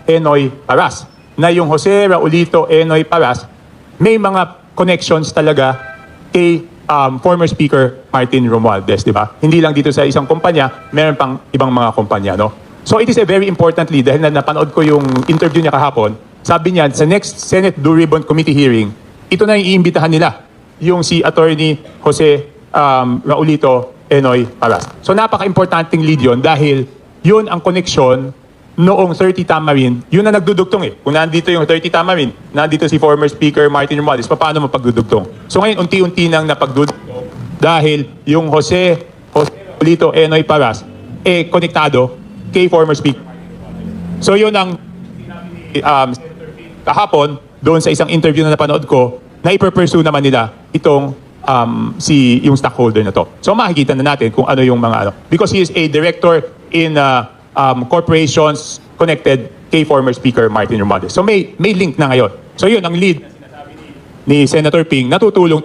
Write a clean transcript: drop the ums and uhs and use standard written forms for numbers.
Enoy Paras. Na yung Jose Raulito Enoy Paras, may mga connections talaga kay former Speaker Martin Romualdez, di ba? Hindi lang dito sa isang kumpanya, meron pang ibang mga kumpanya, no? So it is a very important lead dahil napanood ko yung interview niya kahapon. Sabi niya, sa next Senate Blue Ribbon Committee hearing, ito na yung iimbitahan nila, yung si Attorney Jose Raulito Enoy Paras. So napaka-importanting lead yun dahil yun ang koneksyon noong 30 Tamarin, yun na nagdudugtong eh. Kung nandito yung 30 Tamarin, nandito si former Speaker Martin Romualdez, paano mapagdudugtong? So ngayon, unti-unti nang napagdudugtong dahil yung Jose Raulito Enoy Paras, konektado kay former Speaker. So yun ang kahapon, doon sa isang interview na napanood ko, na iper-pursue naman nila itong yung stockholder na to. So makikita na natin kung ano yung mga ano. Because he is a director in corporations connected kay former Speaker Martin Romualdez. So may link na ngayon. So yun ang lead ni Senator Ping, natutulong